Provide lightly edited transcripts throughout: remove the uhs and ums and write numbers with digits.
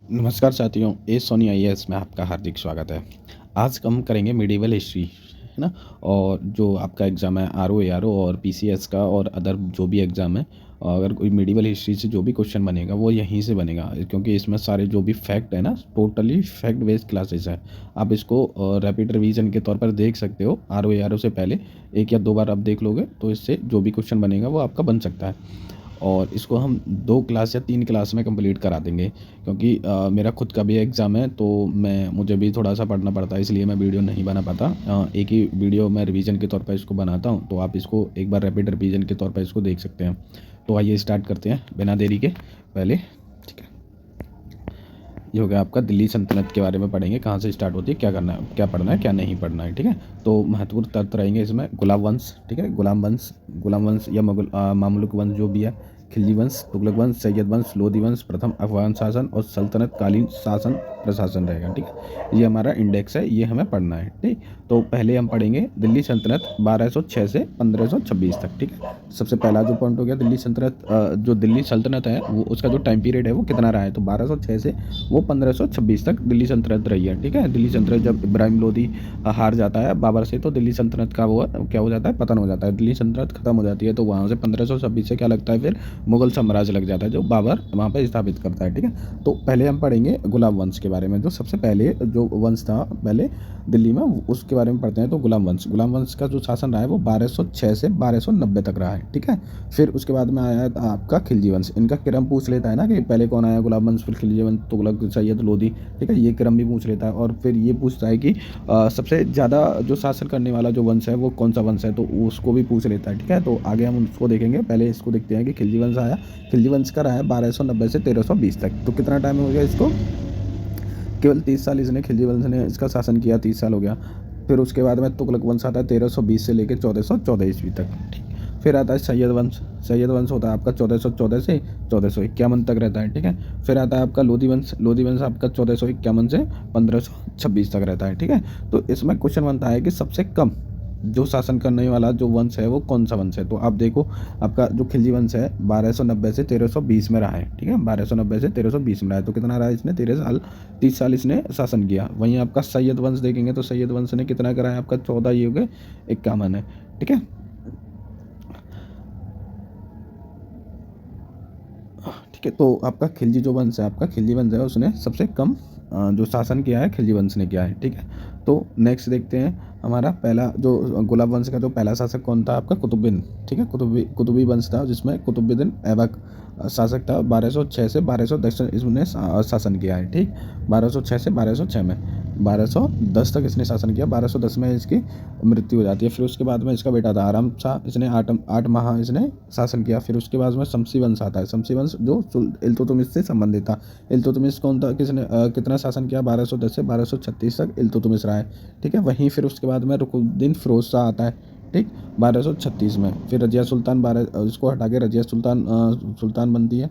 नमस्कार साथियों, ए सोनी आईएएस में आपका हार्दिक स्वागत है। आज हम करेंगे मेडिवल हिस्ट्री, है ना? और जो आपका एग्ज़ाम है आरओ, एआरओ और पीसीएस का और अदर जो भी एग्ज़ाम है, अगर कोई मेडिवल हिस्ट्री से जो भी क्वेश्चन बनेगा वो यहीं से बनेगा, क्योंकि इसमें सारे जो भी फैक्ट है ना, टोटली फैक्ट बेस्ड क्लासेस है। आप इसको रैपिड रिवीजन के तौर पर देख सकते हो। आरओ, एआरओ से पहले 1 या 2 बार आप देख लोगे तो इससे जो भी क्वेश्चन बनेगा वो आपका बन सकता है। और इसको हम 2 क्लास या 3 क्लास में कंप्लीट करा देंगे, क्योंकि मेरा खुद का भी एग्ज़ाम है तो मुझे भी थोड़ा-सा पढ़ना पड़ता है, इसलिए मैं वीडियो नहीं बना पाता। एक ही वीडियो मैं रिवीजन के तौर पे इसको बनाता हूँ, तो आप इसको एक बार रैपिड रिवीजन के तौर पे इसको देख सकते हैं। तो आइए स्टार्ट करते हैं बिना देरी के। पहले ठीक है, ये हो गया आपका दिल्ली सल्तनत के बारे में पढ़ेंगे, कहाँ से स्टार्ट होती है, क्या करना है, क्या पढ़ना है, क्या नहीं पढ़ना है, ठीक है? तो महत्वपूर्ण तत्व रहेंगे इसमें गुलाब वंश, ठीक है? गुलाम वंश या मामलुक वंश जो भी है, खिलजी वंश, तुगलक वंश, सैयद वंश, लोधी वंश, प्रथम अफगान शासन और सल्तनत कालीन शासन प्रशासन रहेगा, ठीक है? ये हमारा इंडेक्स है, ये हमें पढ़ना है, ठीक? तो पहले हम पढ़ेंगे दिल्ली सल्तनत 1206 से 1526 तक, ठीक है? सबसे पहला जो पॉइंट हो गया दिल्ली सल्तनत, जो दिल्ली सल्तनत है वो उसका जो टाइम पीरियड है वो कितना रहा है, तो 1206 से वो 1526 तक दिल्ली सल्तनत रही है, ठीक है? दिल्ली सल्तनत जब इब्राहिम लोदी हार जाता है बाबर से, तो दिल्ली सल्तनत का वो क्या हो जाता है, पतन हो जाता है, दिल्ली सल्तनत खत्म हो जाती है। तो वहाँ से 1526 से क्या लगता है, फिर मुगल साम्राज्य लग जाता है जो बाबर वहाँ पर स्थापित करता है, ठीक है? तो पहले हम पढ़ेंगे गुलाम वंश के बारे में, जो सबसे पहले जो वंश था पहले दिल्ली में, उसके बारे में पढ़ते हैं। तो गुलाम वंश का जो शासन रहा है वो 1206 से 1290 तक रहा है, ठीक है? फिर उसके बाद में आया था आपका खिलजी वंश। इनका क्रम पूछ लेता है ना कि पहले कौन आया, गुलाम वंश, फिर खिलजी वंश, तुगलक, सैयद, लोधी, ठीक है? ये क्रम भी पूछ लेता है। और फिर ये पूछता है कि सबसे ज़्यादा जो शासन करने वाला जो वंश है वो कौन सा वंश है, तो उसको भी पूछ लेता है, ठीक है? तो आगे हम उसको देखेंगे, पहले इसको देखते हैं कि खिलजी वंश आया। खिलजी वंश का रहा है 1290 से 1320 तक। तो कितना टाइम हो गया इसको, केवल 30 साल इसने, खिलजी वंश ने इसका शासन किया, 30 साल हो गया। फिर उसके बाद में तुगलक वंश आता है 1320 से लेकर 1414 ईस्वी तक, ठीक। फिर आता है सैयद वंश। सैयद वंश होता है आपका 1414 से 1451 तक रहता है, ठीक है? फिर आता है आपका लोधी वंश। लोधी वंश आपका 1451 से 1526 तक रहता है, ठीक है? तो इसमें क्वेश्चन बनता है कि सबसे कम जो शासन करने वाला जो वंश है वो कौन सा वंश है। तो आप देखो, आपका जो खिलजी वंश है 1290 से 1320 में रहा है, ठीक है? 1290 से 1320 में रहा है, तो कितना रहा है इसने, 30 साल इसने शासन किया। वहीं आपका सैयद वंश देखेंगे तो सैयद वंश ने कितना करा है आपका, 14, ये हो गए 51 है, ठीक है? ठीक है, तो आपका खिलजी जो वंश है, आपका खिलजी वंश है, उसने सबसे कम जो शासन किया है खिलजी वंश ने किया है, ठीक है? तो नेक्स्ट देखते हैं, हमारा पहला जो गुलाब वंश का जो पहला शासक कौन था, आपका कुतुबुद्दीन, ठीक है? कुतुबी वंश था, जिसमें कुतुबुद्दीन ऐबक शासक था। 1206 से 1210 इसने शासन किया है, ठीक? 1206 से 1206 में, 1210 तक इसने शासन किया। 1210 में इसकी मृत्यु हो जाती है। फिर उसके बाद में इसका बेटा था आराम शाह, इसने 8 माह इसने शासन किया। फिर उसके बाद में शमसी वंश आता है। शमसी वंश जो इल्तुतमिश से संबंधित था। इल्तुतमिश कौन था, किसने कितना शासन किया, 1210 से 1236 तक इल्तुतमिश रहा है, ठीक है? वहीं फिर उसके बाद में रुकनुद्दीन फिरोज शाह आता है, ठीक, 1236 में। फिर रजिया सुल्तान, 12 इसको हटा के रजिया सुल्तान बनती है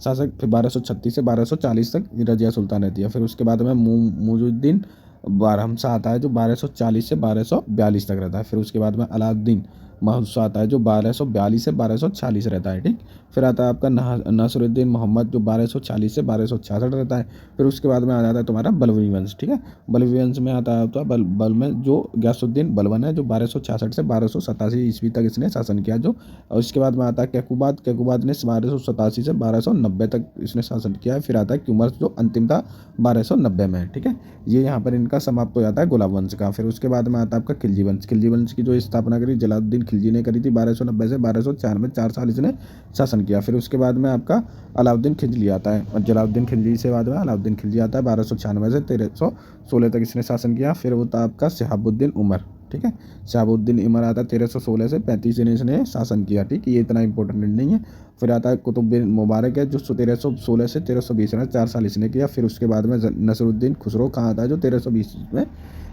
शासक। फिर 1236 से 1240 तक रजिया सुल्तान रहती है। फिर उसके बाद में मुइजुद्दीन बारहमशाह आता है, जो 1240 से 1242 तक रहता है। फिर उसके बाद में अलाउद्दीन महमूद आता है, जो 1242 से 1246 रहता है, ठीक। फिर आता है आपका नासिरुद्दीन मोहम्मद, जो 1240 से 1266 रहता है। फिर उसके बाद में आ जाता है तुम्हारा बलबनी वंश, ठीक है? बलबनी वंश में आता है तो बल में जो गयासुद्दीन बलबन है, जो 1266 से 1287 ईस्वी तक इसने शासन किया। जो और इसके बाद में आता है कैकुबाद ने 1287 से 1290 तक इसने शासन किया है। फिर आता है क्यूमर्स, जो अंतिम था 1290 में, ठीक है? ये यहाँ पर इनका समाप्त हो जाता है गुलाब वंश का। फिर उसके बाद में आता है आपका खिलजी वंश। खिलजी वंश की जो स्थापना करी जलालुद्दीन खिलजी ने करी थी, 1290 से 1296, 4 साल इसने शासन किया। फिर उसके बाद में आपका अलाउद्दीन खिलजी आता है, और जलालुद्दीन खिलजी से बाद में अलाउद्दीन खिलजी आता है, 1296 से 1316 तक इसने शासन किया। फिर वो था आपका शहाबुद्दीन उमर, ठीक है? शहाबुद्दीन उमर आता है 1316 से 35 दिन इसने शासन किया, ठीक, ये इतना इंपॉर्टेंट नहीं है। फिर आता है कुतुब बिन मुबारक है, जो 1316 से 1320 में 4 साल इसने किया। फिर उसके बाद में नसरुद्दीन खुसरो खां आता है, जो 1320 में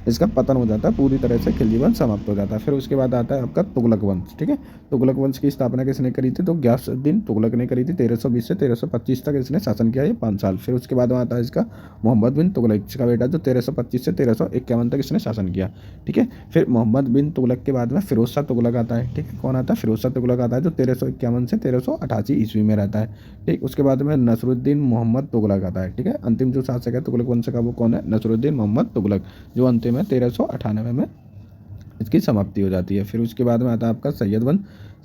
इसका पतन हो जाता है, पूरी तरह से खिलजी वंश समाप्त हो जाता है। फिर उसके बाद आता है आपका तुगलक वंश। ठीक है, तुगलक वंश की स्थापना किसने करी थी? तो गयासुद्दीन तुगलक ने करी थी। 1320 से 1325 तक इसने शासन किया, ये 5 साल। फिर उसके बाद में आता है इसका मोहम्मद बिन तुगलक, इसका बेटा, जो 1325 से 1351 तक इसने शासन किया। ठीक है, फिर मोहम्मद बिन तुगलक के बाद में फिरोज शाह तुगलक आता है। ठीक है, कौन आता है? फिरोज शाह तुगलक आता है, जो 1351 से 1388 ईस्वी में रहता है। ठीक, उसके बाद में नसरुद्दीन मोहम्मद तुगलक आता है। ठीक है, अंतिम जो शासक है तुगलक वंश का वो कौन है? नसरुद्दीन मोहम्मद तुगलक, जो अंतिम है 1398 में इसकी समाप्ति हो जाती है। फिर उसके बाद में आता है आपका सैयद वंश।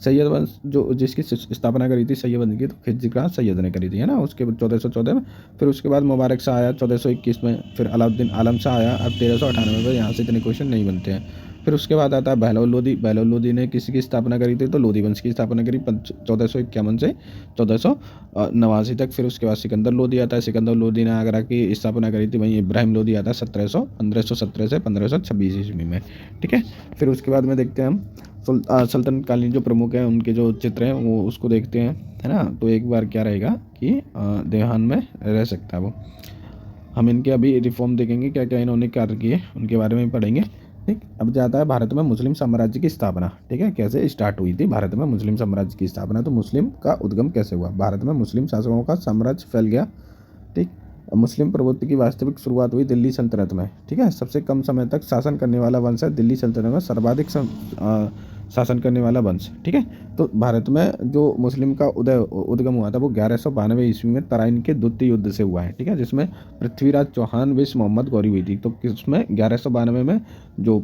सैयद वंश जो जिसकी स्थापना करी थी सैयद वंश की, तो खिलजी खां सैयद ने करी थी, है ना, उसके 1414 में। फिर उसके बाद मुबारक शाह आया 1421 में। फिर अलाउद्दीन आलम शाह आया अब 1398 में। यहाँ से इतने क्वेश्चन नहीं बनते हैं। फिर उसके बाद आता है बहलोल लोदी। बहलोल लोदी ने किसी की स्थापना करी थी? तो लोदी वंश की स्थापना करी 1451 से 1489 तक। फिर उसके बाद सिकंदर लोदी आता है। सिकंदर लोदी ने आगरा की स्थापना करी थी। वहीं इब्राहिम लोदी आता है 1517 से 1526 ईस्वी में। ठीक है, फिर उसके बाद में देखते हैं हम सल्तनत कालीन जो प्रमुख हैं उनके जो चित्र हैं वो उसको देखते हैं, है ना। तो एक बार क्या रहेगा कि देहान में रह सकता है वो। हम इनके अभी रिफॉर्म देखेंगे, क्या क्या इन्होंने कार्य किए उनके बारे में पढ़ेंगे। ठीक, अब जाता है भारत में मुस्लिम साम्राज्य की स्थापना। ठीक है, कैसे स्टार्ट हुई थी भारत में मुस्लिम साम्राज्य की स्थापना? तो मुस्लिम का उद्गम कैसे हुआ? भारत में मुस्लिम शासकों का साम्राज्य फैल गया। ठीक, मुस्लिम प्रभुत्व की वास्तविक शुरुआत हुई दिल्ली सल्तनत में। ठीक है, सबसे कम समय तक शासन करने वाला वंश है दिल्ली सल्तनत में सर्वाधिक शासन करने वाला वंश। ठीक है, तो भारत में जो मुस्लिम का उद्गम हुआ था वो 1192 ईस्वी में तराइन के द्वितीय युद्ध से हुआ है। ठीक है, जिसमें पृथ्वीराज चौहान विश मोहम्मद गौरी हुई थी। तो किसमें? 1192 में जो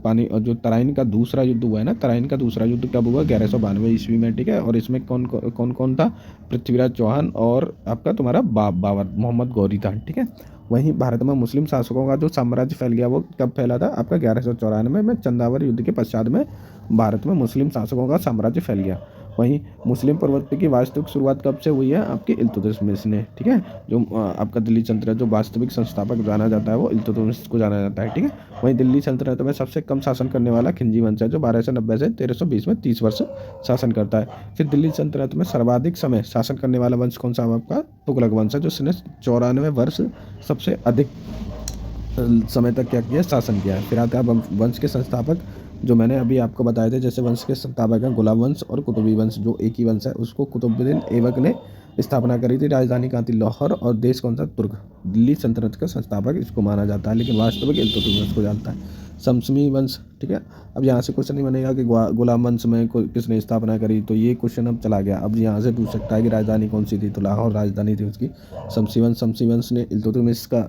तराइन का दूसरा युद्ध हुआ है ना, तराइन का दूसरा युद्ध कब हुआ? 1192 ईस्वी में। ठीक है, और इसमें कौन कौन था? पृथ्वीराज चौहान और आपका तुम्हारा बाबर मोहम्मद गौरी था। ठीक है, वहीं भारत में मुस्लिम शासकों का जो साम्राज्य फैल गया वो कब फैला था? आपका 1194 में चंदावर युद्ध के पश्चात में भारत में मुस्लिम शासकों का साम्राज्य फैल गया। वहीं मुस्लिम प्रवृत्ति की वास्तविक शुरुआत कब से हुई है? आपके इल्तुतमिश ने। ठीक है, जो आपका दिल्ली सल्तनत जो वास्तविक संस्थापक जाना जाता है वो इल्तुतमिश को जाना जाता है। ठीक है, वहीं दिल्ली सल्तनत में सबसे कम शासन करने वाला खिलजी वंश है, जो 1290 से 1320 में 30 वर्ष शासन करता है। फिर दिल्ली सल्तनत में सर्वाधिक समय शासन करने वाला वंश कौन सा है? आपका तुगलक वंश है, जो 94 वर्ष सबसे अधिक समय तक क्या किया? शासन किया है। फिर आता है वंश के संस्थापक, जो मैंने अभी आपको बताए थे। जैसे वंश के संस्थापक हैं गुलाब वंश और कुतुबी वंश, जो एक ही वंश है। उसको कुतुबुद्दीन ऐबक ने स्थापना करी थी। राजधानी कहाँ थी? लाहौर। और देश कौन सा? तुर्क। दिल्ली सल्तनत का संस्थापक इसको माना जाता है, लेकिन वास्तविक इल्तुतमिश को जानता है। शमसमी वंश। ठीक है, अब यहाँ से क्वेश्चन नहीं बनेगा कि गुलाम वंश में किसने स्थापना करी, तो ये क्वेश्चन अब चला गया। अब यहाँ से पूछ सकता है कि राजधानी कौन सी थी, तो लाहौर राजधानी थी उसकी। शमसी वंश ने इल्तुतमिश का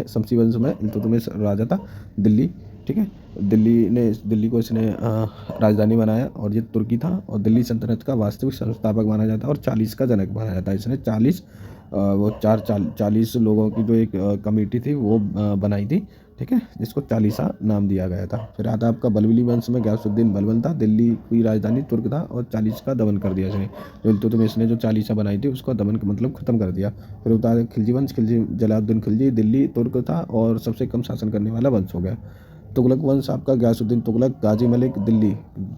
शमसी वंश में इल्तुतमिश राजा था दिल्ली। ठीक है, दिल्ली को इसने राजधानी बनाया और ये तुर्की था। और दिल्ली सल्तनत का वास्तविक संस्थापक माना जाता है और 40 का जनक माना जाता है। इसने 40 लोगों की जो एक कमेटी थी वो बनाई थी। ठीक है, जिसको 40 नाम दिया गया था। फिर आता आपका बलबली वंश में गयासुद्दीन बलबन था। दिल्ली की राजधानी तुर्क था और 40 का दमन कर दिया इसने। जो इल्तुतमिश ने जो 40 बनाई थी उसको दमन का मतलब खत्म कर दिया। फिर होता है खिलजी वंश। जलालुद्दीन खिलजी दिल्ली तुर्क था और सबसे कम शासन करने वाला वंश हो गया। तुगलक वंश आपका गयासुद्दीन तुगलक, गाजी मलिक दिल्ली।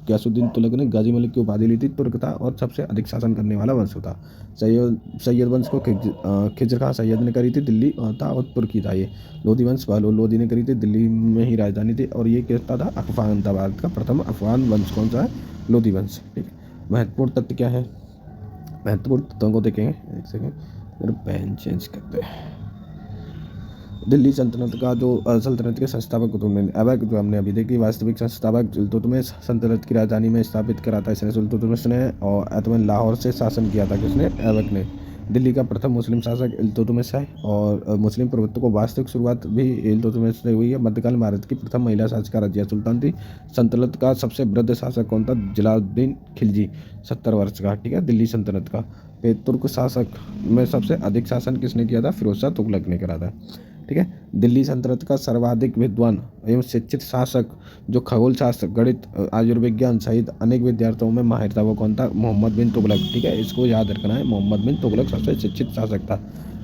गयासुद्दीन तुगलक ने गाजी मलिक की उपाधि ली थी, तुर्क था और सबसे अधिक शासन करने वाला वंश था। सैयद वंश को खिजर खां सैयद ने करी थी, दिल्ली था और तुर्की था ये। लोधी वंश बहलोल लोधी ने करी थी, दिल्ली में ही राजधानी थी और ये कहता था अफगानाबाद का प्रथम अफगान वंश कौन सा है? लोधी वंश। ठीक है, महत्वपूर्ण तथ्य क्या है? महत्वपूर्ण तथ्यों को देखेंगे। एक सेकेंड, मेरे पेन चेंज करते हैं। दिल्ली सल्तनत का जो सल्तनत के संस्थापक कुतुबुद्दीन ऐबक, जो हमने अभी देखी, वास्तविक संस्थापक इल्तुतमिश सल्तनत की राजधानी में स्थापित करा था इसने इल्तुतमिश ने। और अतमन लाहौर से शासन किया था किसने? ऐबक ने। दिल्ली का प्रथम मुस्लिम शासक इल्तुतमिश है और मुस्लिम प्रभुत्व को वास्तविक शुरुआत भी इल्तुतमिश से हुई है। मध्यकाल भारत की प्रथम महिला शासिका रजिया सुल्तान थी। सल्तनत का सबसे वृद्ध शासक कौन था? जलालुद्दीन खिलजी, 70 वर्ष का। ठीक है, दिल्ली सल्तनत का। फिर तुर्क शासक में सबसे अधिक शासन किसने किया था? फिरोज शाह तुगलक ने करा था। ठीक है, दिल्ली सल्तनत का सर्वाधिक विद्वान एवं शिक्षित शासक, जो खगोल शास्त्र, गणित, आयुर्विज्ञान सहित अनेक विद्यार्थियों में माहिर था, वो कौन था? मोहम्मद बिन तुगलक। ठीक है, इसको याद रखना है, मोहम्मद बिन तुगलक सबसे शिक्षित शासक था।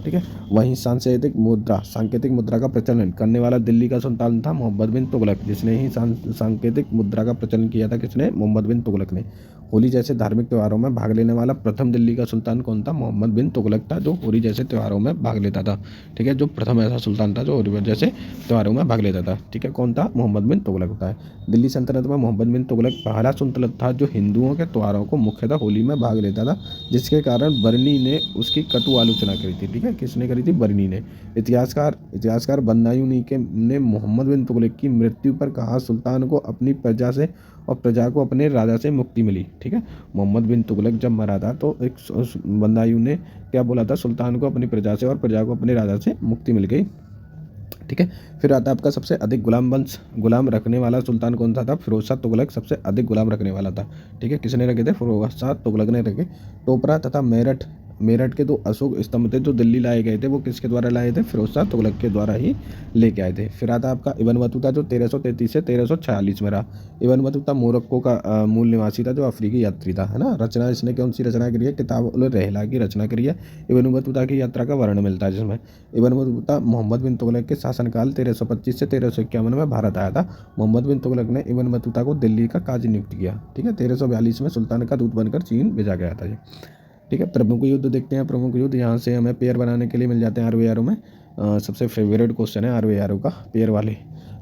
ठीक है, वहीं सांकेतिक मुद्रा का प्रचलन करने वाला दिल्ली का सुल्तान था मोहम्मद बिन तुगलक, जिसने ही सांकेतिक मुद्रा का प्रचलन किया था। किसने? मोहम्मद बिन तुगलक ने। होली जैसे धार्मिक त्योहारों में भाग लेने वाला प्रथम दिल्ली का सुल्तान कौन था? मोहम्मद बिन तुगलक था, जो होली जैसे त्योहारों में भाग लेता था। ठीक है, जो प्रथम ऐसा सुल्तान था जो होली जैसे त्योहारों में भाग लेता था। ठीक है, कौन था? मोहम्मद बिन तुगलक होता है। दिल्ली सल्तनत में मोहम्मद बिन तुगलक पहला सुल्तान था जो हिंदुओं के त्योहारों को मुख्यतः होली में भाग लेता था, जिसके कारण बर्नी ने उसकी कटु आलोचना करी थी। ठीक है, किसने करी थी? बर्नी ने। इतिहासकार बदायूनी के ने मोहम्मद बिन तुगलक की मृत्यु पर कहा, सुल्तान को अपनी प्रजा से और प्रजा को अपने राजा से मुक्ति मिली। ठीक है, मोहम्मद बिन तुगलक जब मरा था तो एक बदायूं ने क्या बोला था? सुल्तान को अपनी प्रजा से और प्रजा को अपने राजा से मुक्ति मिल गई। ठीक है, फिर आता है आपका सबसे अधिक गुलाम रखने वाला सुल्तान कौन सा था? फिरोज शाह तुगलक सबसे अधिक गुलाम रखने वाला था। ठीक है, किसने रखे थे? फिरोज शाह तुगलक ने रखे। टोपरा तथा मेरठ के 2 अशोक स्तंभ थे जो दिल्ली लाए गए थे, वो किसके द्वारा लाए थे? फिरोज शाह तुगलक के द्वारा ही लेके आए थे। फिर आता आपका इब्न बतूता जो 1333 से 1346 में रहा। इब्न बतूता मोरक्को का मूल निवासी था जो अफ्रीकी यात्री था, है ना। रचना इसने कौन सी रचना करी है? किताब उल रहला की रचना करी है। इब्न बतूता की यात्रा का वर्णन मिलता है जिसमें इब्न बतूता मोहम्मद बिन तुगलक के शासनकाल 1325 से 1351 में भारत आया था। मोहम्मद बिन तुगलक ने इब्न बतूता को दिल्ली का काजी नियुक्त किया। ठीक है, 1342 में सुल्तान का दूत बनकर चीन भेजा गया था ये। ठीक है, प्रमुख युद्ध देखते हैं। प्रमुख युद्ध यहाँ से हमें पेयर बनाने के लिए मिल जाते हैं आर ओ आर ओ में। सबसे फेवरेट क्वेश्चन है आर ओ आर ओ का, पेयर वाले।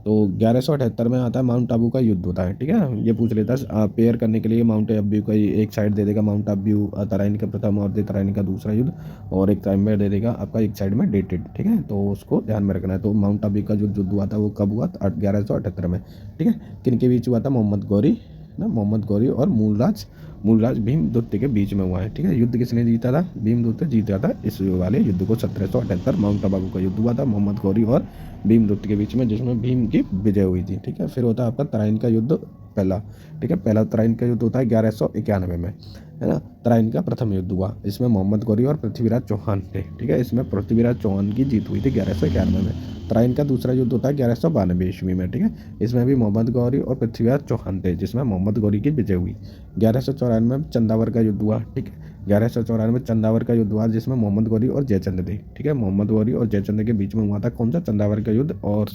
तो 1178 में आता है माउंट आबू का युद्ध होता है। ठीक है, ये पूछ लेता है पेयर करने के लिए माउंट आबू का एक साइड दे देगा माउंट आबू तराइन का प्रथम और तराइन का दूसरा युद्ध, और एक टाइम में दे देगा आपका एक साइड में डेटेड। ठीक है, तो उसको ध्यान में रखना है। तो माउंट आबू का जो युद्ध हुआ था वो कब हुआ? 1178 में। ठीक है, किन के बीच हुआ था? मोहम्मद गौरी और मूलराज भीमदुत्त के बीच में हुआ है। ठीक है, युद्ध किसने जीता था? भीमदुत्त जीता था इस वाले युद्ध को। 1778 माउंट आबू का युद्ध हुआ था मोहम्मद गौरी और भीमदुत्त के बीच में, जिसमें भीम की विजय हुई थी। ठीक है, फिर होता है आपका तराइन का युद्ध पहला। ठीक है, पहला तराइन का युद्ध होता है 1191 में, है ना। तराइन का प्रथम युद्ध हुआ, इसमें मोहम्मद गौरी और पृथ्वीराज चौहान थे। ठीक है, इसमें पृथ्वीराज चौहान की जीत हुई थी 1191 में। तराइन का दूसरा युद्ध होता है 1192 ईस्वी में। ठीक है, इसमें भी मोहम्मद गौरी और पृथ्वीराज चौहान थे, जिसमें मोहम्मद गौरी की विजय हुई। 1194 में चंदावर का युद्ध हुआ। ठीक है, 1194 में चंदावर का युद्ध हुआ, जिसमें मोहम्मद गौरी और जयचंद थे। ठीक है, मोहम्मद गौरी और जयचंद के बीच में हुआ था कौन सा? चंदावर का युद्ध, और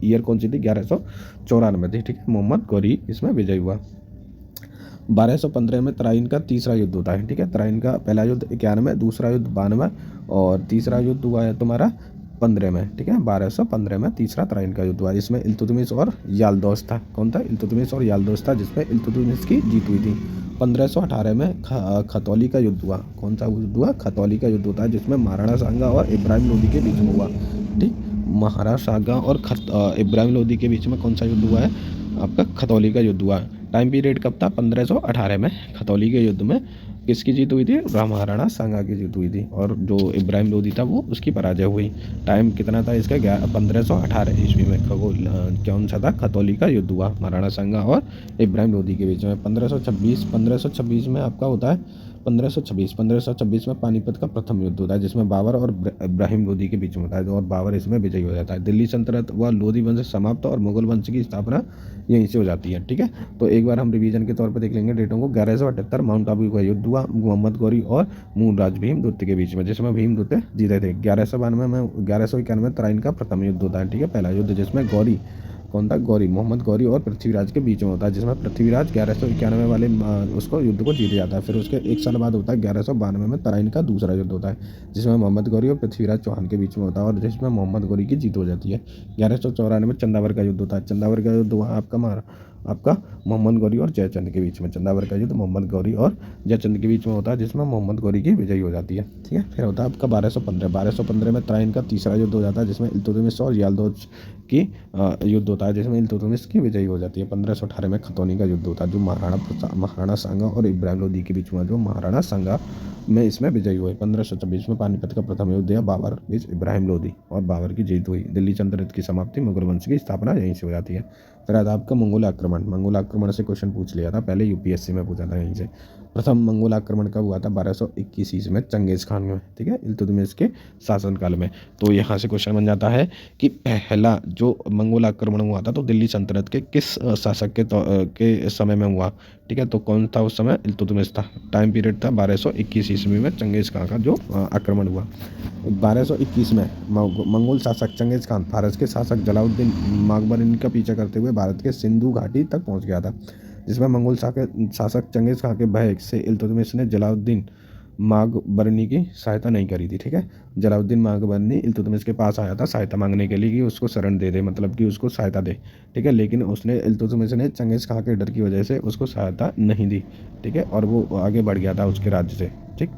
ईयर कौन सी थी? 1194 थी। ठीक है, मोहम्मद गौरी इसमें विजय हुआ। 1215 में तराइन का तीसरा युद्ध होता है। ठीक है, तराइन का पहला युद्ध 91, दूसरा युद्ध 92 और तीसरा युद्ध हुआ है तुम्हारा 15 में। ठीक है, 1215 में तीसरा तराइन का युद्ध हुआ, जिसमें इल्तुतमिश और याल्दोस था। कौन था? इल्तुतमिश और याल्दोस था, जिसमें इल्तुतमिश की जीत हुई थी। 1518 में खतौली का युद्ध हुआ। कौन सा युद्ध हुआ? खतौली का युद्ध होता है, जिसमें महाराणा सांगा और इब्राहिम लोदी के बीच में हुआ। ठीक, महाराणा सांगा और इब्राहिम लोदी के बीच में कौन सा युद्ध हुआ है? आपका खतौली का युद्ध हुआ। टाइम पीरियड कब था? 1518 में। खतौली के युद्ध में किसकी जीत हुई थी? महाराणा सांगा की जीत हुई थी, और जो इब्राहिम लोदी था वो उसकी पराजय हुई। टाइम कितना था इसका? 1518 ईस्वी में कौन सा था? खतौली का युद्ध हुआ महाराणा सांगा और इब्राहिम लोदी के बीच में। 1526 में आपका होता है 1526 में पानीपत का प्रथम युद्ध होता है, जिसमें बाबर और इब्राहिम लोदी के बीच में होता है, और बाबर इसमें विजयी हो जाता है। दिल्ली सल्तनत व लोदी वंश समाप्त और मुगल वंश की स्थापना यहीं से हो जाती है। ठीक है, तो एक बार हम रिवीजन के तौर पर देख लेंगे डेटों को। 1178 माउंट आबू का युद्ध हुआ मोहम्मद गौरी और मूलराज भीमदुत्त के बीच में, जिसमें भीमदुत्त जीते थे। 1192 में 1191 में तराइन का प्रथम युद्ध होता है। ठीक है, पहला युद्ध, जिसमें कौन था? मोहम्मद गौरी और पृथ्वीराज के बीच में होता है, जिसमें पृथ्वीराज 1191 वाले उसको युद्ध को जीत जाता है। फिर उसके एक साल बाद होता है 1192 में तराइन का दूसरा युद्ध होता है, जिसमें मोहम्मद गौरी और पृथ्वीराज चौहान के बीच में होता है, और जिसमें मोहम्मद गौरी की जीत हो जाती है। 1194 में चंदावर का युद्ध होता है। चंदावर का युद्ध हुआ आपका मोहम्मद गौरी और जयचंद के बीच में। चंदावर का युद्ध मोहम्मद गौरी और जयचंद के बीच में होता है, जिसमें मोहम्मद गौरी की विजयी हो जाती है। ठीक है, फिर होता है आपका 1215 में तराइन का तीसरा युद्ध हो जाता है, जिसमें इल्तुतमिश और याल्दोज की युद्ध होता है, जिसमें इल्तुतमिश की विजयी हो जाती है। 1518 में खतौनी का युद्ध होता है, जो महाराणा सांगा और इब्राहिम लोदी के बीच में, जो महाराणा सांगा में इसमें विजयी हुए। 1526 में पानीपत का प्रथम युद्ध या बाबर बीच इब्राहिम लोदी और बाबर की जीत हुई। दिल्ली सल्तनत की समाप्ति, मुगल वंश की स्थापना यहीं से हो जाती है। फिर आता आपका मंगोल आक्रमण से क्वेश्चन पूछ लिया था पहले, यूपीएससी में पूछा था यहीं से। प्रथम मंगोल आक्रमण कब हुआ था? 1221 ईस्वी में चंगेज खान में। ठीक है, इल्तुतमिश के शासनकाल में। तो यहाँ से क्वेश्चन बन जाता है कि पहला जो मंगोल आक्रमण हुआ था तो दिल्ली सल्तनत के किस शासक के समय में हुआ? ठीक है, तो कौन था उस समय? इल्तुतमिश था। टाइम पीरियड था 1221 ईस्वी में चंगेज खान का जो आक्रमण हुआ। 1221 में मंगोल शासक चंगेज खान फारस के शासक जलाउद्दीन माकबर इनका पीछा करते हुए भारत के सिंधु घाटी तक पहुंच गया था। जिसमें मंगोल शासक चंगेज़ खां के भय से इल्तुतमिश ने जलालुद्दीन मागबरनी की सहायता नहीं करी थी। ठीक है, जलालुद्दीन मागबरनी इल्तुतमिश के पास आया था सहायता मांगने के लिए कि उसको शरण दे दे, मतलब कि उसको सहायता दे। ठीक है, लेकिन उसने इल्तुतमिश ने चंगेज़ खां के डर की वजह से उसको सहायता नहीं दी। ठीक है, और वो आगे बढ़ गया था उसके राज्य से। ठीक,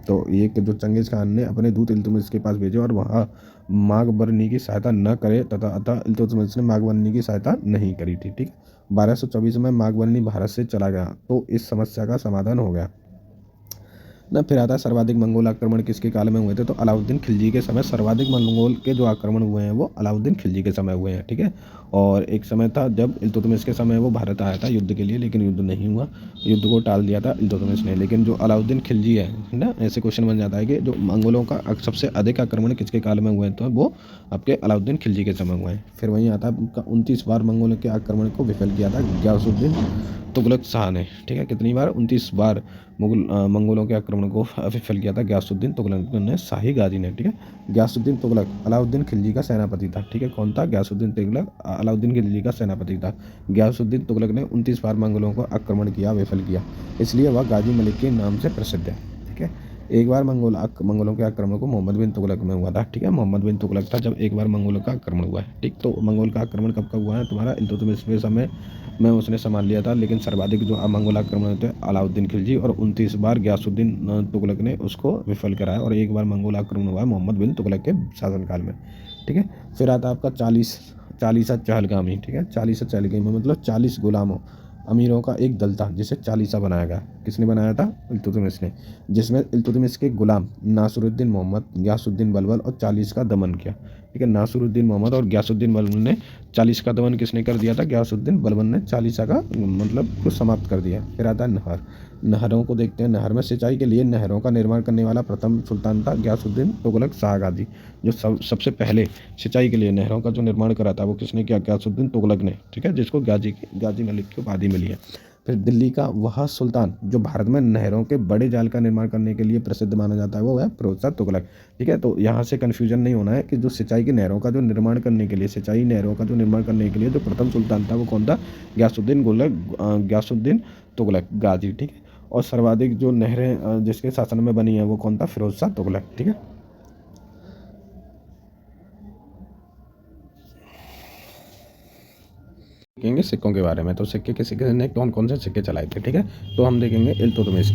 तो ये कि जो चंगेज़ खान ने अपने दूत इल्तुतमिश के पास भेजे और वहाँ मागबरनी की सहायता न करे तथा अतः इल्तुतमिश ने मागबरनी की सहायता नहीं करी थी। ठीक, 1224 में मागबरनी भारत से चला गया तो इस समस्या का समाधान हो गया ना। फिर आता है सर्वाधिक मंगोल आक्रमण किसके काल में हुए थे, तो अलाउद्दीन खिलजी के समय सर्वाधिक मंगोल के जो आक्रमण हुए हैं वो अलाउद्दीन खिलजी के समय हुए हैं। ठीक है, और एक समय था जब इल्तुतमिश के समय वो भारत आया था युद्ध के लिए, लेकिन युद्ध नहीं हुआ, युद्ध को टाल दिया था इल्तुतमिश ने। लेकिन जो अलाउद्दीन खिलजी है ना, ऐसे क्वेश्चन बन जाता है कि जो मंगोलों का सबसे अधिक आक्रमण किसके काल में हुए, तो वो आपके अलाउद्दीन खिलजी के समय हुए हैं। फिर वहीं आता है उनका 29 बार मंगोलों के आक्रमण को विफल किया था गयासुद्दीन तुगलक शाह ने। ठीक है, कितनी बार, 29 बार मंगोलों के आक्रमण को विफल किया था गयासुद्दीन तुगलक ने, शाही गाजी ने। ठीक है, गयासुद्दीन तुगलक अलाउद्दीन खिलजी का सेनापति था। ठीक है, कौन था, गयासुद्दीन तुगलक अलाउद्दीन खिलजी का सेनापति था। गयासुद्दीन तुगलक ने 29 बार मंगोलों को आक्रमण किया, विफल किया, इसलिए वह गाजी मलिक के नाम से प्रसिद्ध है। ठीक है, एक बार मंगोलों के आक्रमण को मोहम्मद बिन तुगलक में हुआ था। ठीक है, मोहम्मद बिन तुगलक था जब एक बार मंगोलों का आक्रमण हुआ है। ठीक, तो मंगोल का आक्रमण कब कब हुआ है तुम्हारा, इल्तुतमिश के समय में उसने संभाल लिया था, लेकिन सर्वाधिक जो मंगोल आक्रमण थे अलाउद्दीन खिलजी, और 29 बार गयासुद्दीन तुगलक ने उसको विफल कराया, और एक बार मंगोल आक्रमण हुआ है मोहम्मद बिन तुगलक के शासनकाल में। ठीक है, फिर आता है आपका चालीसा चहलगामी। ठीक है, चालीसा चहलगामी मतलब 40 गुलामों अमीरों का एक दल था जिसे चालीसा बनाया गया। किसने बनाया था, इल्तुतमिश ने, जिसमें इल्तुतमिश के गुलाम नासिरुद्दीन मोहम्मद, गयासुद्दीन बलबल और 40 का दमन किया। ठीक है, नासिरुद्दीन मोहम्मद और गयासुद्दीन बलबल ने 40 का दमन किसने कर दिया था, गयासुद्दीन बलबल ने 40 का मतलब को समाप्त कर दिया। फिर आता है नहर, नहरों को देखते हैं। नहर में सिंचाई के लिए नहरों का निर्माण करने वाला प्रथम सुल्तान था गयासुद्दीन तुगलक शाहगाजी। जो सबसे पहले सिंचाई के लिए नहरों का जो निर्माण करा था वो किसने किया, गयासुद्दीन तुगलक ने। ठीक है, जिसको गाजी मलिक की उपाधि मिली है। फिर दिल्ली का वह सुल्तान जो भारत में नहरों के बड़े जाल का निर्माण करने के लिए प्रसिद्ध माना जाता है वो है फिरोज शाह तुगलक। ठीक है, तो यहाँ से कन्फ्यूजन नहीं होना है कि जो सिंचाई की नहरों का जो निर्माण करने के लिए, सिंचाई नहरों का जो निर्माण करने के लिए जो प्रथम सुल्तान था वो कौन था, गयासुद्दीन तुगलक गाजी। ठीक है, और सर्वाधिक जो नहरें जिसके शासन में बनी है वो कौन था, फिरोज शाह तुगलक। ठीक है, देखेंगे सिक्कों के बारे में। तो सिक्के ने कौन कौन से सिक्के चलाए थे। ठीक है, तो हम देखेंगे इल्तुतमिश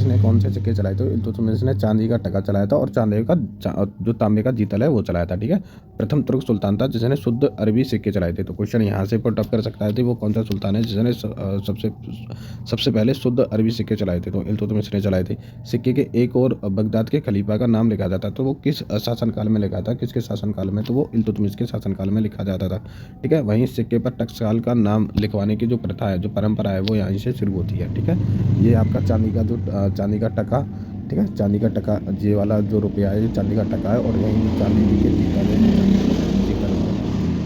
ने कौन से सिक्के चलाए थे। इल्तुतमिश ने चांदी का टका चलाया था और जो तांबे का जीतल है वो चलाया था। ठीक है, प्रथम तुर्क सुल्तान था जिसने शुद्ध अरबी सिक्के चलाए थे। तो क्वेश्चन यहाँ से पुट अप कर सकता है वो कौन सा सुल्तान है जिसने सबसे पहले शुद्ध अरबी सिक्के चलाए थे, तो इल्तुतमिश ने चलाए थे। सिक्के के एक और बगदाद के खलीफा का नाम लिखा जाता तो वो किस शासनकाल में लिखा था, किसके शासनकाल में, तो वो इल्तुतमिश के शासनकाल में लिखा जाता था। ठीक है, वहीं सिक्के पर टकसाल का नाम लिखवाने की जो प्रथा है, जो परंपरा है, वो यहीं से शुरू होती है। ठीक है, ये आपका चांदी का टका। ठीक है, चांदी का टका, ये वाला जो रुपया है ये चांदी का टका है, और वहीं चांदी के जीतल है।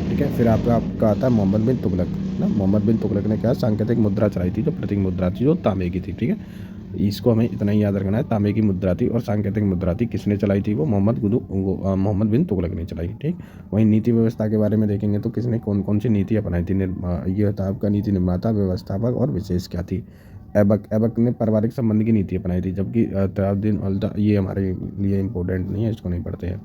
ठीक है, फिर आपका आता है मोहम्मद बिन तुगलक ना। मोहम्मद बिन तुगलक ने क्या सांकेतिक मुद्रा चलाई थी, जो प्रतीक मुद्रा थी, जो तांबे की थी। ठीक है, इसको हमें इतना ही याद रखना है, तांबे की मुद्रा थी और सांकेतिक मुद्रा थी। किसने चलाई थी, वो मोहम्मद बिन तुगलक ने चलाई। ठीक, वहीं नीति व्यवस्था के बारे में देखेंगे तो किसने कौन कौन सी नीति अपनाई थी। ये था आपका नीति निर्माता, व्यवस्थापक और विशेष क्या थी। ऐबक ने पारिवारिक संबंध की नीति अपनाई थी, जबकि तलाउद्दीन ये हमारे लिए इंपॉर्टेंट नहीं है, इसको नहीं पढ़ते हैं।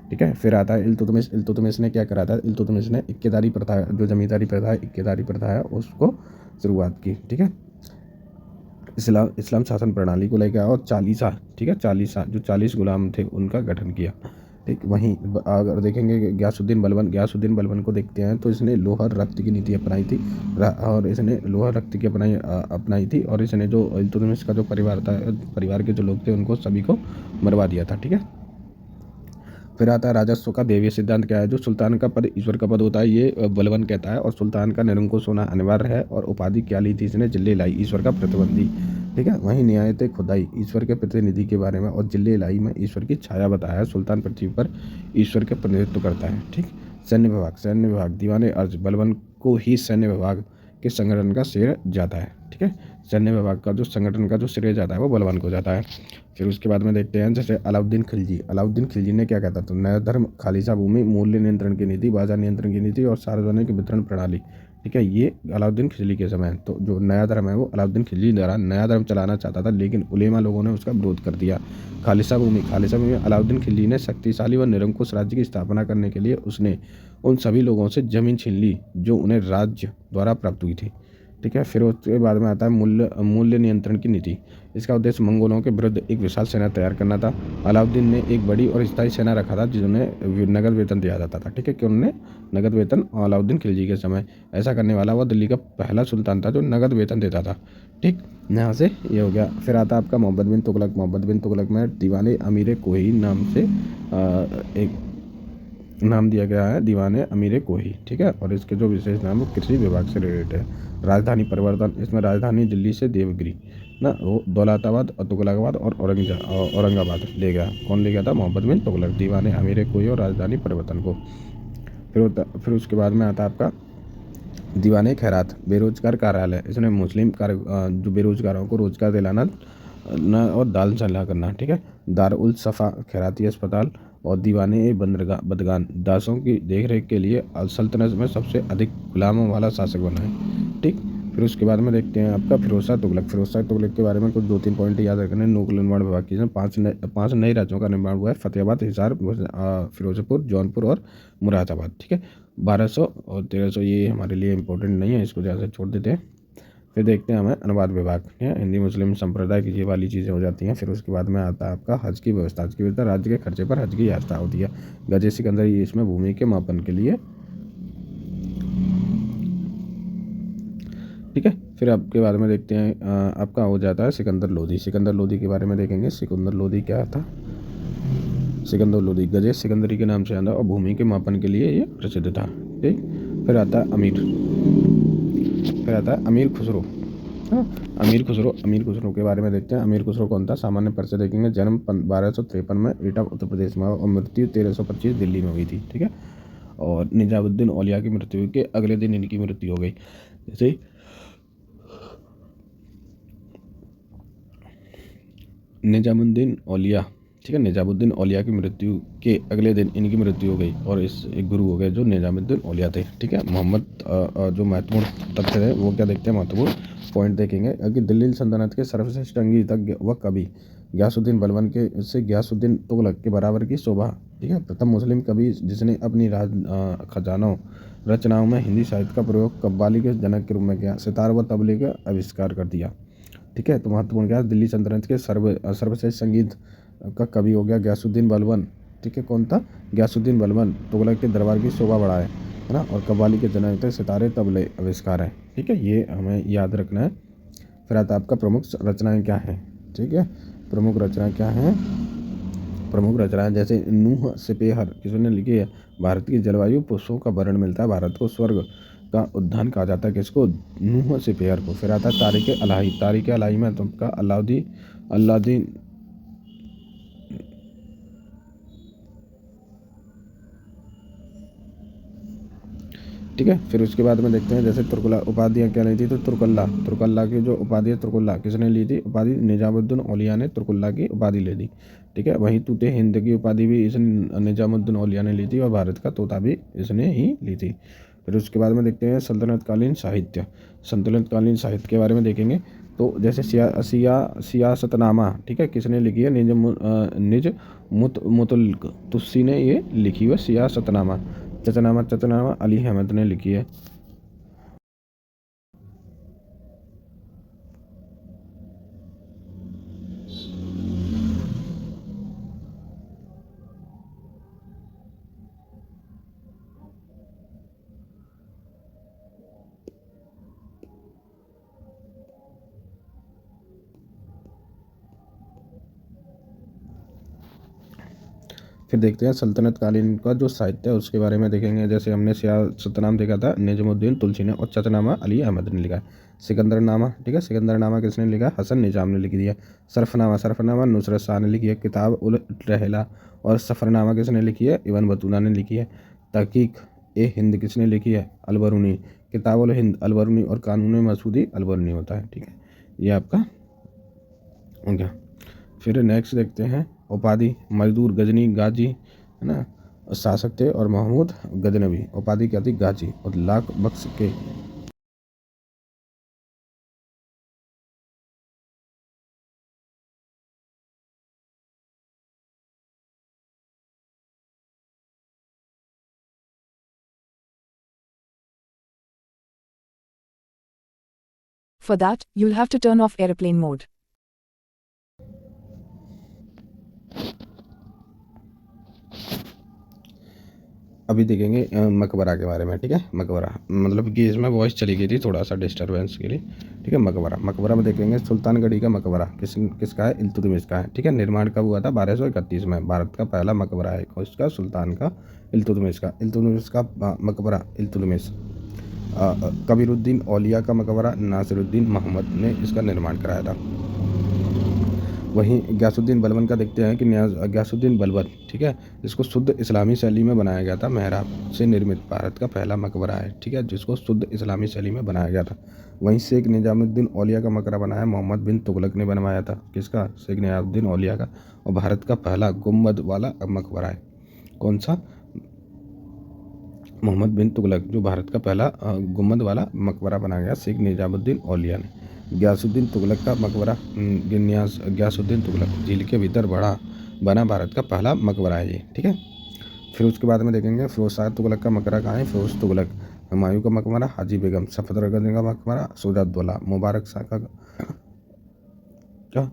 ठीक है, फिर आता है इल्तुतमिश ने क्या करा था, इल्तुतमिश ने इक्केदारी प्रथा, जो जमींदारी प्रथा है, इक्केदारी प्रथा है, उसको शुरुआत की। ठीक है, इस्लाम शासन प्रणाली को लेकर और चालीसा। ठीक है, चालीसा जो 40 गुलाम थे उनका गठन किया। ठीक, वहीं अगर देखेंगे गयासुद्दीन बलबन को देखते हैं तो इसने लोहर रक्त की नीति अपनाई थी, और इसने लोहर रक्त की अपनाई थी, और इसने जो इल्तुतमिश का जो परिवार था, परिवार के जो लोग थे उनको सभी को मरवा दिया था। ठीक है, फिर आता है राजस्व का दैवीय सिद्धांत क्या है। जो सुल्तान का पद ईश्वर का पद होता है ये बलबन कहता है, और सुल्तान का निरंकुश होना अनिवार्य है, और उपाधि क्या ली थी इसने, जिले लाई, ईश्वर का प्रतिबंधी। ठीक है, वहीं न्यायत खुदाई, ईश्वर के प्रतिनिधि के बारे में, और जिले लाई में ईश्वर की छाया बताया है। सुल्तान पृथ्वी पर ईश्वर के प्रतिनिधित्व करता है। ठीक, सैन्य विभाग दीवाने अर्ज, बलबन को ही सैन्य विभाग के संगठन का श्रेय जाता है। ठीक है, सैन्य विभाग का जो संगठन का जो श्रेय जाता है वो बलबन को जाता है। फिर उसके बाद में देखते हैं जैसे अलाउद्दीन खिलजी ने क्या कहता था, नया धर्म, खालिसा भूमि, मूल्य नियंत्रण की नीति, बाजार नियंत्रण की नीति और सार्वजनिक वितरण प्रणाली। ठीक है, ये अलाउद्दीन खिलजी के समय। तो जो नया धर्म है वो अलाउद्दीन खिलजी द्वारा नया धर्म चलाना चाहता था, लेकिन उलेमा लोगों ने उसका विरोध कर दिया। खालिसा भूमि में अलाउद्दीन खिलजी ने शक्तिशाली व निरंकुश राज्य की स्थापना करने के लिए उसने उन सभी लोगों से जमीन छीन ली जो उन्हें राज्य द्वारा प्राप्त हुई थी। ठीक है, फिर उसके बाद में आता है मूल्य नियंत्रण की नीति। इसका उद्देश्य मंगोलों के विरुद्ध एक विशाल सेना तैयार करना था। अलाउद्दीन ने एक बड़ी और स्थायी सेना रखा था जिन्हें नगद वेतन दिया जाता था। ठीक है, कि उन्होंने नगद वेतन अलाउद्दीन खिलजी के समय ऐसा करने वाला वह दिल्ली का पहला सुल्तान था जो नगद वेतन देता था। ठीक, यहाँ से ये हो गया। फिर आता है आपका मोहम्मद बिन तुगलक। मोहम्मद बिन तुगलक में दीवाने अमीर कोही नाम से एक नाम दिया गया है, दीवाने अमीर कोही। ठीक है, और इसके जो विशेष नाम वो कृषि विभाग से रिलेटेड है। राजधानी परिवर्तन, इसमें राजधानी दिल्ली से देवगिरी ना वो दौलताबाद और तुगलकाबाद और औरंगाबाद ले गया। कौन ले गया था? मोहम्मद बिन तुगलक, दीवाने अमीर कोही और राजधानी परिवर्तन को। फिर उसके बाद में आता है आपका दीवाने खैरात, बेरोजगार कार्यालय। इसने मुस्लिम जो बेरोजगारों को रोजगार दिलाना न और दाल चला करना। ठीक है, दार उल सफ़ा खैराती अस्पताल और दीवाने बंदरगाह बदगान दासों की देखरेख के लिए सल्तनत में सबसे अधिक गुलामों वाला शासक बना है। ठीक, फिर उसके बाद में देखते हैं आपका फिरोज शाह तुगलक। फिरोज शाह तुगलक के बारे में कुछ 2-3 पॉइंट याद रखने। लोक निर्माण विभाग की 5 नए राज्यों का निर्माण हुआ है, फतेहाबाद, हिसार, फिरोजपुर, जौनपुर और मुरादाबाद। ठीक है, 1200 और 1300 ये हमारे लिए इंपॉर्टेंट नहीं है, इसको ज़्यादा छोड़ देते हैं। फिर देखते हैं हमें अनुवाद विभाग है, हिंदी मुस्लिम संप्रदाय की ये वाली चीज़ें हो जाती हैं। फिर उसके बाद में आता है आपका हज की व्यवस्था। हज की व्यवस्था राज्य के खर्चे पर हज की यात्रा होती है। गजे सिकंदर ये इसमें भूमि के मापन के लिए। ठीक है, फिर आपके बारे में देखते हैं आपका हो जाता है सिकंदर लोदी। सिकंदर लोदी के बारे में देखेंगे। सिकंदर लोदी क्या था? सिकंदर लोदी गजे सिकंदरी के नाम से आता और भूमि के मापन के लिए ये प्रसिद्ध था। ठीक, फिर आता है अमीर खुसरो। हाँ, अमीर खुसरो के बारे में देखते हैं। अमीर खुसरो कौन था? सामान्य परिचय देखेंगे। जन्म 1253 में एटा उत्तर प्रदेश में और मृत्यु 1325 दिल्ली में हुई थी। ठीक है, और निजामुद्दीन औलिया की मृत्यु के अगले दिन इनकी मृत्यु हो गई। जैसे निजामुद्दीन औलिया, ठीक है, निजामुद्दीन औलिया की मृत्यु के अगले दिन इनकी मृत्यु हो गई और इस एक गुरु हो गए जो निजामुद्दीन औलिया थे। ठीक है, मोहम्मद जो महत्वपूर्ण तथ्य थे वो क्या देखते हैं, महत्वपूर्ण पॉइंट देखेंगे कि दिल्ली सल्तनत के सर्वश्रेष्ठ संगीतज्ञ व कवि गयासुद्दीन बलबन के से गयासुद्दीन तुगलक के बराबर की शोभा। ठीक है, प्रथम मुस्लिम कवि जिसने अपनी खजानों रचनाओं में हिंदी साहित्य का प्रयोग कव्वाली के जनक के रूप में किया। सितार व तबले का आविष्कार कर दिया। ठीक है, तो महत्वपूर्ण क्या है? दिल्ली सल्तनत के सर्वश्रेष्ठ संगीत का कवि हो गया गयासुद्दीन बलबन। ठीक है, कौन था? गयासुद्दीन बलबन। तुगलक के दरबार की शोभा बढ़ाए, है ना, और कव्वाली के जनक थे। सितारे तबले आविष्कार है। ठीक है, ये हमें याद रखना है। फिर आता आपका प्रमुख रचनाएं क्या हैं। ठीक है, प्रमुख रचनाएं क्या हैं? प्रमुख रचनाएं जैसे नूह सिपेहर किसने लिखी है? भारत की जलवायु पुष्पों का वर्णन मिलता है, भारत को स्वर्ग का उद्यान कहा जाता है। किसको? नूह सिपेहर को। फिर आता है तारिक अलाही में तुमका अलादीन। ठीक है, फिर उसके बाद में देखते हैं जैसे तुर्कला उपाधियाँ क्या ली थी, तो तुर्कल्ला की जो उपाधि है तुर्कल्ला किसने ली थी? उपाधि निजामुद्दीन औलिया ने तुर्कल्ला की उपाधि ले ली। ठीक है, वहीं तूते हिंद की उपाधि भी इसने निजामुद्दीन औलिया ने ली थी और भारत का तोता भी इसने ही ली थी। फिर उसके बाद में देखते हैं सल्तनतकालीन साहित्य के बारे में देखेंगे। तो जैसे सियासतनामा, ठीक है, किसने लिखी है? निज मुतल्लिक तुस्सी ने ये लिखी हुई सियासतनामा। चचनामा अली अहमद ने लिखी है। फिर देखते हैं सल्तनत कालीन का जो साहित्य है उसके बारे में देखेंगे। जैसे हमने सियासतनाम देखा था निजामुद्दीन तुलसी ने, और चचनामा अली अहमद ने लिखा है। सिकंदरनामा, ठीक है, सिकंदरनामा किसने लिखा? हसन निजाम ने लिख दिया। सरफनामा नुसरत शाह ने लिखी है। किताब उल रहला और सफ़रनामा किसने लिखी है? इब्न बतूता ने लिखी है। तहकीक ए हिंद किसने लिखी है? अलबरूनी। किताब उल हिंद अलबरूनी और कानून मसूदी अलबरूनी होता है। ठीक है, ये आपका हो गया। फिर नेक्स्ट देखते हैं उपाधि। मजदूर गजनी गाजी, है ना, शासक थे और महमूद गजनवी। उपाधि क्या थी? गाजी। और लाख बख्श के For that, you'll have to turn off airplane mode. अभी देखेंगे मकबरा के बारे में, ठीक है। मकबरा मतलब कि इसमें वॉइस चली गई थी थोड़ा सा डिस्टरबेंस के लिए, ठीक है। मकबरा में देखेंगे सुल्तानगढ़ी का मकबरा किसका है, इल्तुतमिश का है, ठीक है। निर्माण कब हुआ था, 1231 में। भारत का पहला मकबरा है उसका, सुल्तान का, इल्तुतमिश का मकबरा इल्तुतमिश। कबीरुद्दीन औलिया का मकबरा नासिरुद्दीन मोहम्मद ने इसका निर्माण कराया था। वहीं गयासुद्दीन बलबन का देखते हैं कि गयासुद्दीन बलबन, ठीक है, इसको शुद्ध इस्लामी शैली में बनाया गया था। मेहराब से निर्मित भारत का पहला मकबरा है, ठीक है, जिसको शुद्ध इस्लामी शैली में बनाया गया था। वहीं शेख निजामुद्दीन औलिया का मकबरा बनाया मोहम्मद बिन तुगलक ने बनवाया था। किसका, शेख निजामुद्दीन औलिया का। और भारत का पहला गुम्बद वाला मकबरा है, कौन सा, मोहम्मद बिन तुगलक, जो भारत का पहला गुम्बद वाला मकबरा बनाया गया शेख निजामुद्दीन औलिया ने। गयासुद्दीन तुगलक का मकबरा, गयासुद्दीन तुगलक झील के भीतर बना भारत का पहला मकबरा है ये, ठीक है। फिर उसके बाद में देखेंगे फिरोज शाह तुगलक का मकबरा कहाँ है, फिरोज तुगलक। हुमायूं का मकबरा, हाजी बेगम। सफदरजंग का मकबरा, शुजा-उद-दौला। मुबारक शाह का क्या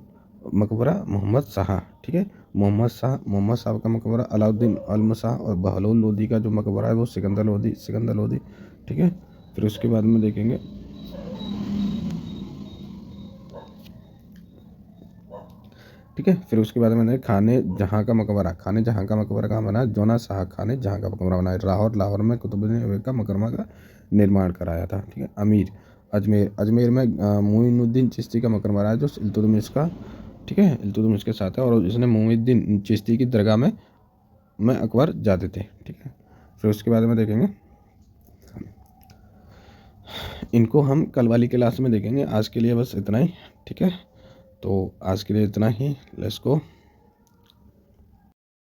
मकबरा, मोहम्मद शाह, ठीक है। मोहम्मद शाह का मकबरा अलाउद्दीन अल्मशाह। और बहलौल लोदी का जो मकबरा है वो सिकंदर लोदी, ठीक है। फिर उसके बाद में देखेंगे ठीक है। फिर उसके बाद मैंने खाने जहाँ का मकबरा कहाँ बना, जोना शाह खाने जहाँ का मकबरा बना है लाहौर में कुतुबुद्दीन ऐबक का मकबरा का निर्माण कराया था, ठीक है। अजमेर में मोइनुद्दीन चिश्ती का मकबरा है जो इल्तुतमिश का, ठीक है, इल्तुतमिश के साथ है। और इसने मोइनुद्दीन चिश्ती की दरगाह में अकबर जाते थे, ठीक है। फिर उसके बाद में देखेंगे इनको हम कल वाली क्लास में देखेंगे। आज के लिए बस इतना ही, ठीक है। तो आज के लिए इतना ही, लेट्स गो।